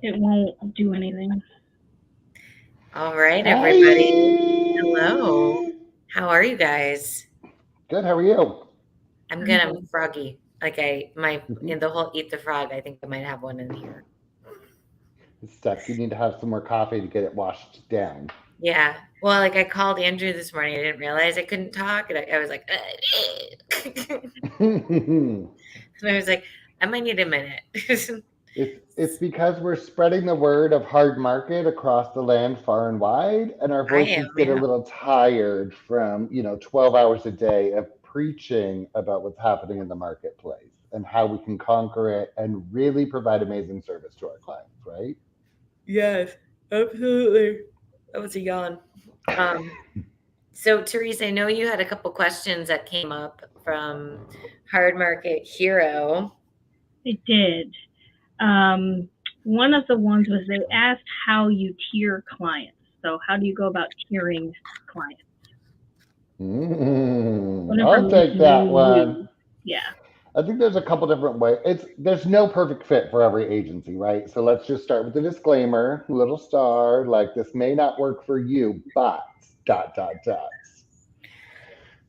It won't do anything. All right, everybody. Hello. Hi. How are you guys? Good. How are you? I'm I'm good. I'm good. froggy. Like in the whole eat the frog, I think I might have one in here. It's stuck. You need to have some more coffee to get it washed down. Yeah. Well, like I called Andrew this morning. I didn't realize I couldn't talk. And I was like, and I was like, I might need a minute. it's because we're spreading the word of hard market across the land far and wide, and our I am, voices get a yeah. little tired from 12 hours a day of preaching about what's happening in the marketplace and how we can conquer it and really provide amazing service to our clients, right? Yes, absolutely. That was a yawn. Um, so Therese, I know you had a couple questions that came up from Hard Market Hero. It did. Um, One of the ones was they asked how you tier clients. So how do you go about tiering clients? What I'll information take do that you one. use? Yeah. I think there's a couple different ways. There's no perfect fit for every agency, right? So let's just start with the disclaimer, little star, like this may not work for you, but dot dot dots.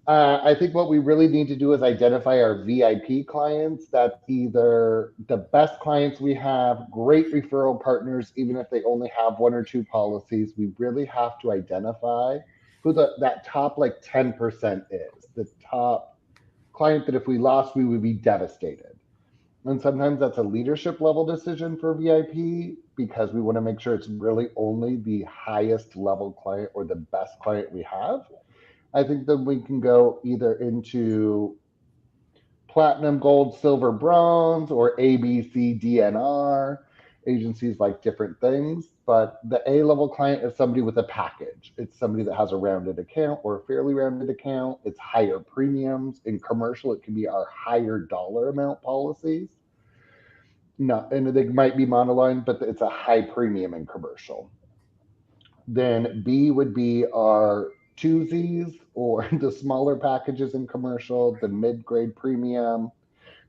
I think what we really need to do is identify our VIP clients. That's either the best clients we have, great referral partners, even if they only have one or two policies. We really have to identify who that top like 10% is. The top client that if we lost, we would be devastated. And sometimes that's a leadership level decision for VIP because we want to make sure it's really only the highest level client or the best client we have. I think then we can go either into platinum, gold, silver, bronze, or ABC, DNR. Agencies like different things, but the A level client is somebody with a package. It's somebody that has a rounded account or a fairly rounded account. It's higher premiums. In commercial, it can be our higher dollar amount policies. No, and they might be monoline, but it's a high premium in commercial. Then B would be our twosies or the smaller packages in commercial, the mid grade premium.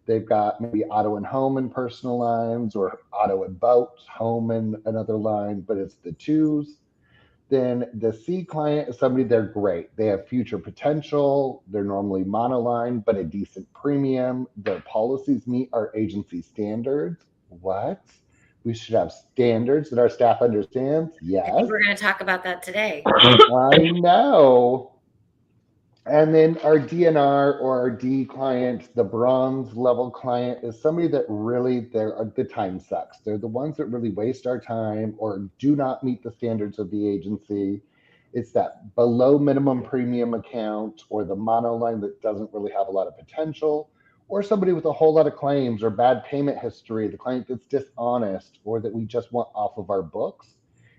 They've got maybe auto and home in personal lines or auto and boat, home in another line, but it's the twos. Then the C client is somebody they're great. They have future potential. They're normally monoline, but a decent premium. Their policies meet our agency standards. What? We should have standards that our staff understands? I think Yes. we're going to talk about that today. I know. And then our DNR or our D client, the bronze level client, is somebody that really they're the time sucks. They're the ones that really waste our time or do not meet the standards of the agency. It's that below minimum premium account or the monoline that doesn't really have a lot of potential, or somebody with a whole lot of claims or bad payment history, the client that's dishonest or that we just want off of our books.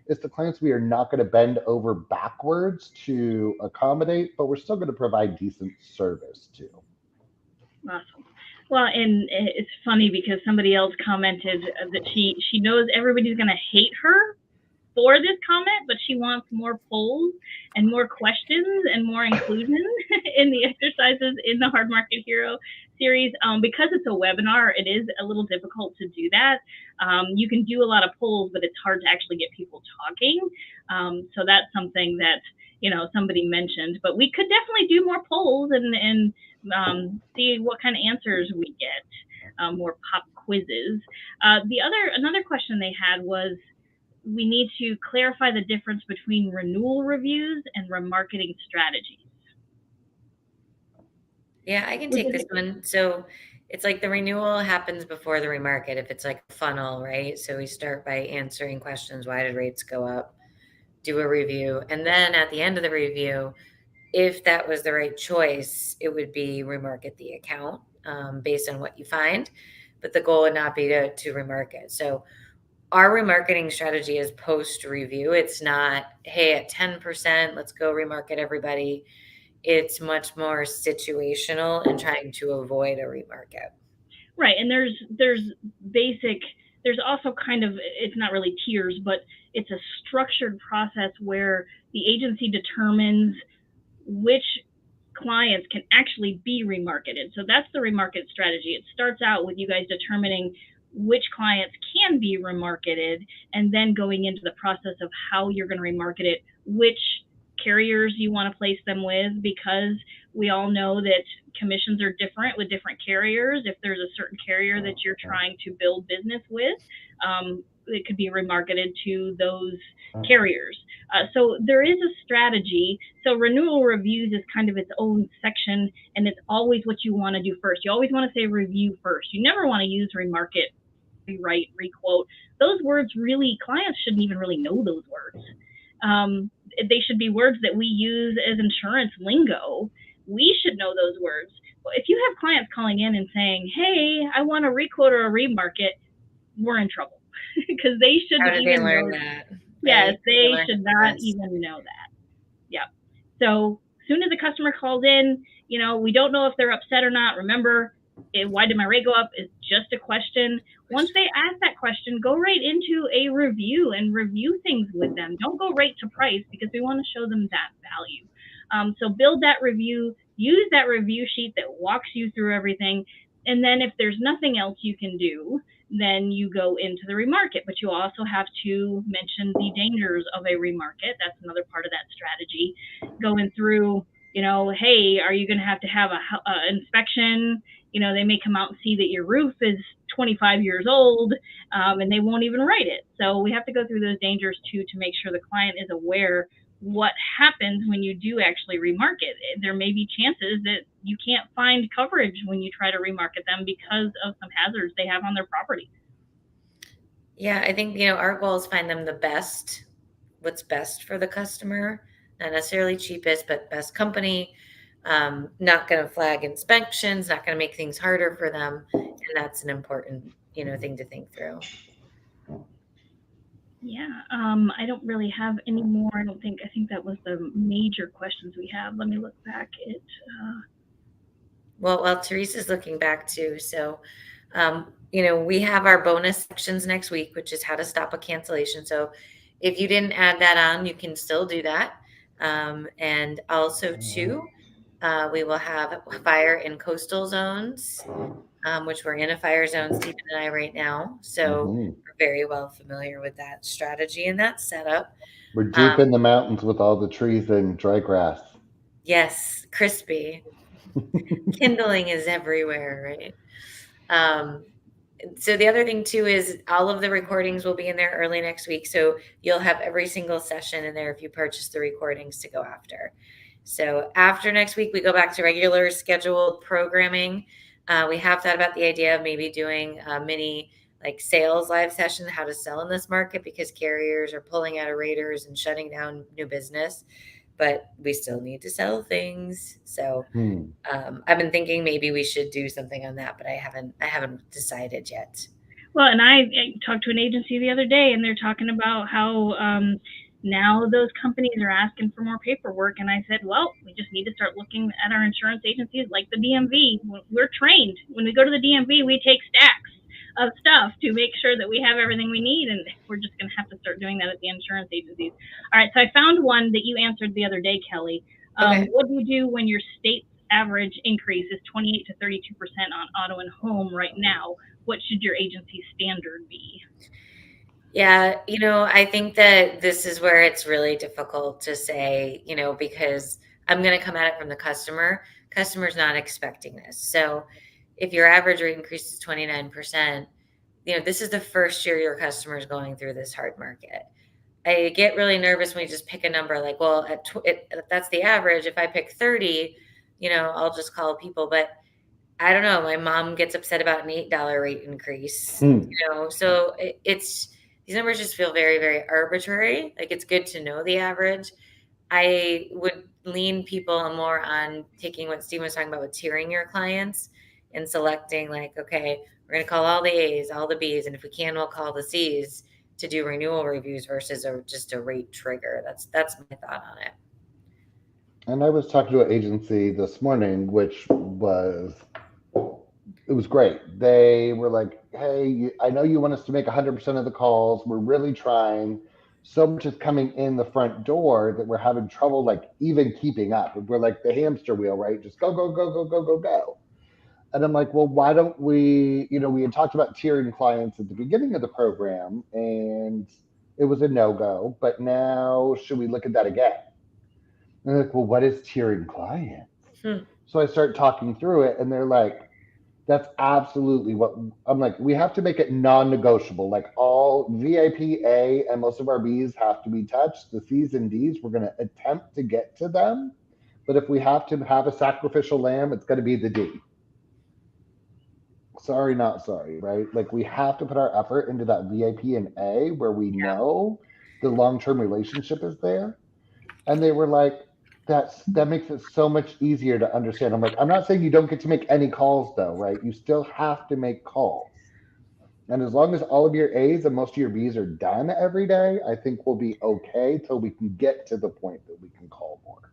It's the clients we are not going to bend over backwards to accommodate, but we're still going to provide decent service to. Awesome. Well, and it's funny because somebody else commented that she knows everybody's going to hate her for this comment, but she wants more polls and more questions and more inclusion in the exercises in the Hard Market Hero series. Because it's a webinar, it is a little difficult to do that. You can do a lot of polls, but it's hard to actually get people talking. So that's something that somebody mentioned, but we could definitely do more polls and see what kind of answers we get. More pop quizzes. Another question they had was we need to clarify the difference between renewal reviews and remarketing strategies. Yeah, I can Which take this is one. So it's like the renewal happens before the remarket if it's like a funnel, right? So we start by answering questions, why did rates go up? Do a review. And then at the end of the review, if that was the right choice, it would be remarket the account based on what you find. But the goal would not be to remarket. So our remarketing strategy is post review. It's not, hey, at 10%, let's go remarket everybody. It's much more situational and trying to avoid a remarket. right, and there's basic. There's also kind of it's not really tiers, but it's a structured process where the agency determines which clients can actually be remarketed. So that's the remarket strategy. It starts out with you guys determining which clients can be remarketed, and then going into the process of how you're going to remarket it, which carriers you want to place them with, because we all know that commissions are different with different carriers. If there's a certain carrier that you're trying to build business with, it could be remarketed to those carriers. So there is a strategy. So renewal reviews is kind of its own section, and it's always what you want to do first. You always want to say review first. You never want to use remarket, rewrite, requote. Those words really, clients shouldn't even really know those words. They should be words that we use as insurance lingo. We should know those words. If you have clients calling in and saying, hey, I want a requote or a remarket, we're in trouble because they How shouldn't did they even learn know. that? Yes, Right? They they learn should it not from us. even know that. Yeah. So soon as a customer calls in, we don't know if they're upset or not. Remember, why did my rate go up? Is just a question. Once they ask that question, go right into a review and review things with them. Don't go right to price, because we want to show them that value. So build that review, use that review sheet that walks you through everything. And then if there's nothing else you can do, then you go into the remarket. But you also have to mention the dangers of a remarket. That's another part of that strategy. Going through, hey, are you going to have a inspection? They may come out and see that your roof is 25 years old, and they won't even write it. So we have to go through those dangers too, to make sure the client is aware what happens when you do actually remarket. There may be chances that you can't find coverage when you try to remarket them because of some hazards they have on their property. Yeah, I think, our goal is find them the best, what's best for the customer, not necessarily cheapest, but best company. Not going to flag inspections, not going to make things harder for them. And that's an important, thing to think through. Yeah, I don't really have any more. I don't think. I think that was the major questions we have. Let me look back at. Well, Teresa's looking back too. So, we have our bonus sections next week, which is how to stop a cancellation. So if you didn't add that on, you can still do that. And also too, we will have fire in coastal zones, which we're in a fire zone, Stephen and I, right now. So Mm-hmm. we're very well familiar with that strategy and that setup. We're deep in the mountains with all the trees and dry grass. Yes, crispy. Kindling is everywhere, right? Um, so the other thing too is all of the recordings will be in there early next week. So you'll have every single session in there if you purchase the recordings to go after. So after next week, we go back to regular scheduled programming. We have thought about the idea of maybe doing a mini sales live session, how to sell in this market, because carriers are pulling out of raters and shutting down new business, but we still need to sell things. So I've been thinking maybe we should do something on that, but I haven't decided yet. Well, and I talked to an agency the other day, and they're talking about how now those companies are asking for more paperwork. And I said, well, we just need to start looking at our insurance agencies like the DMV. We're trained. When we go to the DMV, we take stacks of stuff to make sure that we have everything we need, and we're just going to have to start doing that at the insurance agencies. All right, so I found one that you answered the other day, Kelly. Okay. What do you do when your state average increase is 28 to 32% on auto and home right now? What should your agency standard be? Yeah, I think that this is where it's really difficult to say, because I'm going to come at it from the customer. Customer's not expecting this. So if your average rate increases 29%, this is the first year your customer is going through this hard market. I get really nervous when you just pick a number like, well, that's the average. If I pick 30, I'll just call people. But I don't know. My mom gets upset about an $8 rate increase, so it's these numbers just feel very, very arbitrary. Like, it's good to know the average. I would lean people more on taking what Steve was talking about with tiering your clients and selecting okay, we're going to call all the A's, all the B's, and if we can, we'll call the C's to do renewal reviews versus just a rate trigger. That's my thought on it. And I was talking to an agency this morning, which it was great. They were like, hey, I know you want us to make 100% of the calls. We're really trying. So much is coming in the front door that we're having trouble even keeping up. We're like the hamster wheel, right? Just go, go, go, go, go, go, go. And I'm like, well, why don't we, we had talked about tiering clients at the beginning of the program and it was a no go, but now should we look at that again? And they're like, well, what is tiering clients? So I start talking through it and they're like, that's absolutely what I'm like. We have to make it non negotiable. Like all VIP A and most of our Bs have to be touched. The Cs and Ds, we're going to attempt to get to them. But if we have to have a sacrificial lamb, it's going to be the D. Sorry, not sorry, right? Like we have to put our effort into that VIP and A where we know the long term relationship is there. And they were like, that makes it so much easier to understand. I'm like, I'm not saying you don't get to make any calls though, right? You still have to make calls. And as long as all of your A's and most of your B's are done every day, I think we'll be okay till we can get to the point that we can call more.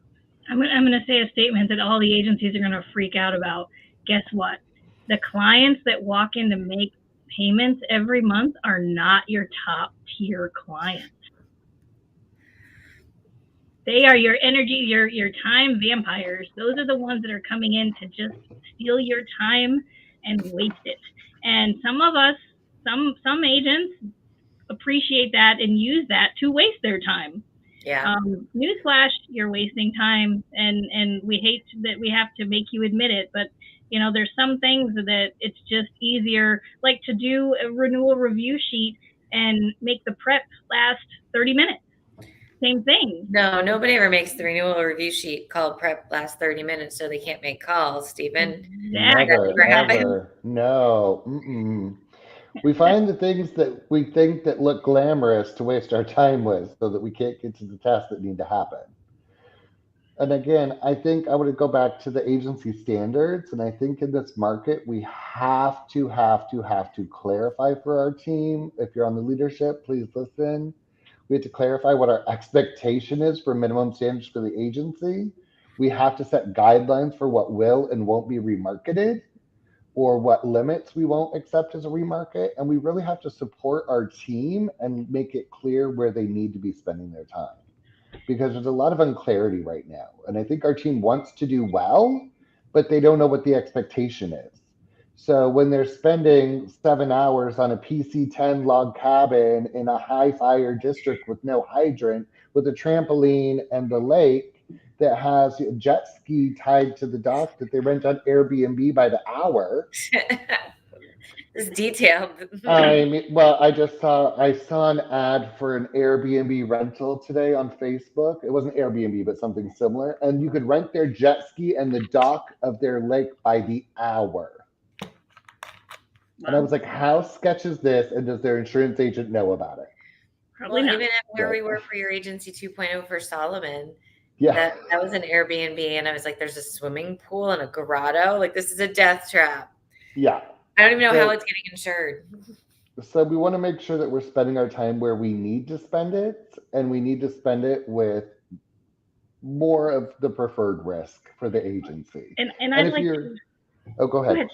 I'm going to say a statement that all the agencies are going to freak out about. Guess what? The clients that walk in to make payments every month are not your top tier clients. They are your energy, your time vampires. Those are the ones that are coming in to just steal your time and waste it. And some of us, some agents appreciate that and use that to waste their time. Yeah. Newsflash, you're wasting time, and we hate that we have to make you admit it, but there's some things that it's just easier, like to do a renewal review sheet and make the prep last 30 minutes. Same thing. No, nobody ever makes the renewal review sheet called prep last 30 minutes so they can't make calls, Stephen. Exactly. Never, ever. No. Mm-mm. We find the things that we think that look glamorous to waste our time with so that we can't get to the tasks that need to happen. And again, I think I would go back to the agency standards. And I think in this market, we have to clarify for our team. If you're on the leadership, please listen. We have to clarify what our expectation is for minimum standards for the agency. We have to set guidelines for what will and won't be remarketed or what limits we won't accept as a remarket. And we really have to support our team and make it clear where they need to be spending their time. Because there's a lot of unclarity right now. And I think our team wants to do well, but they don't know what the expectation is. So when they're spending 7 hours on a PC-10 log cabin in a high fire district with no hydrant, with a trampoline and the lake that has a jet ski tied to the dock that they rent on Airbnb by the hour. It's detailed. I mean, well, I saw an ad for an Airbnb rental today on Facebook. It wasn't Airbnb, but something similar. And you could rent their jet ski and the dock of their lake by the hour. Wow. And I was like, how sketch is this? And does their insurance agent know about it? Probably not. Even at where we were for your agency 2.0 for Solomon, yeah, that was an Airbnb, and I was like, there's a swimming pool and a grotto. Like, this is a death trap. Yeah. I don't even know how it's getting insured. So we want to make sure that we're spending our time where we need to spend it, and we need to spend it with more of the preferred risk for the agency. And I'd like to... Oh, go ahead.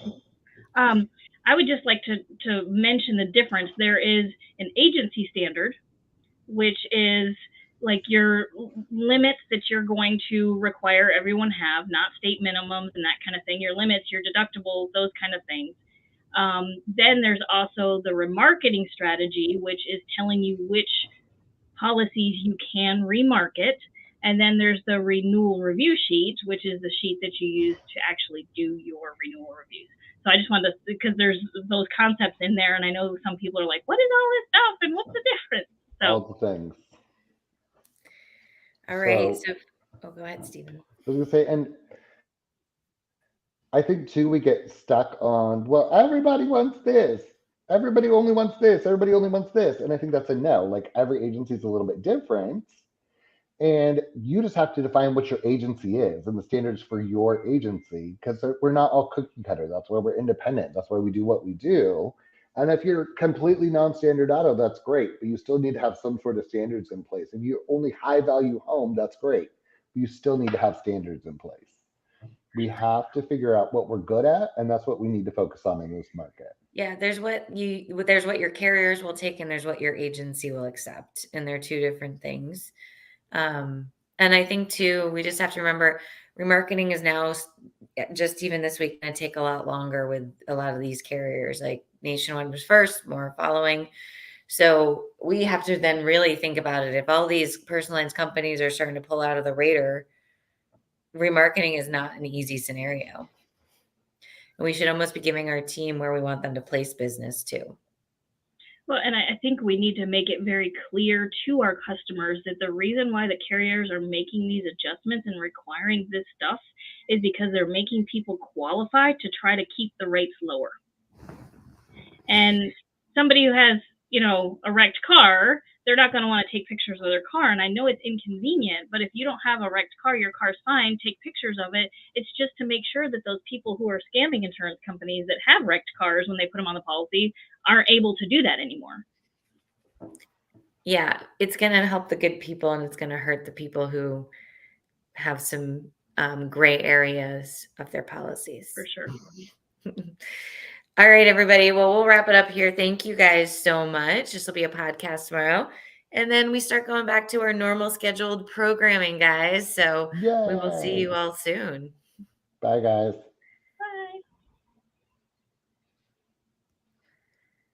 I would just like to mention the difference. There is an agency standard, which is like your limits that you're going to require everyone have, not state minimums and that kind of thing, your limits, your deductibles, those kind of things. Then there's also the remarketing strategy, which is telling you which policies you can remarket. And then there's the renewal review sheet, which is the sheet that you use to actually do your renewal reviews. So I just wanted to, because there's those concepts in there, and I know some people are like, what is all this stuff and what's the difference? So, all the things. All right. So go ahead, Stephen. I was going to say, and I think too, we get stuck on, well, everybody wants this. Everybody only wants this. Everybody only wants this. And I think that's a no. Like every agency is a little bit different. And you just have to define what your agency is and the standards for your agency, because we're not all cookie cutter. That's why we're independent. That's why we do what we do. And if you're completely non-standard auto, that's great, but you still need to have some sort of standards in place. If you're only high value home, that's great, but you still need to have standards in place. We have to figure out what we're good at, and that's what we need to focus on in this market. Yeah, there's what your carriers will take, and there's what your agency will accept, and they're two different things. And I think too, we just have to remember Remarketing is now just even this week going to take a lot longer with a lot of these carriers. Like Nationwide was first, more following. So we have to then really think about it. If all these personal lines companies are starting to pull out of the radar, remarketing is not an easy scenario. And we should almost be giving our team where we want them to place business too. Well, and I think we need to make it very clear to our customers that the reason why the carriers are making these adjustments and requiring this stuff is because they're making people qualify to try to keep the rates lower. And somebody who has, a wrecked car, they're not going to want to take pictures of their car. And I know it's inconvenient, but if you don't have a wrecked car, your car's fine, take pictures of it. It's just to make sure that those people who are scamming insurance companies that have wrecked cars when they put them on the policy aren't able to do that anymore. Yeah, it's going to help the good people and it's going to hurt the people who have some gray areas of their policies. For sure. All right, everybody. Well, we'll wrap it up here. Thank you guys so much. This will be a podcast tomorrow. And then we start going back to our normal scheduled programming, guys. So we will see you all soon. Bye, guys.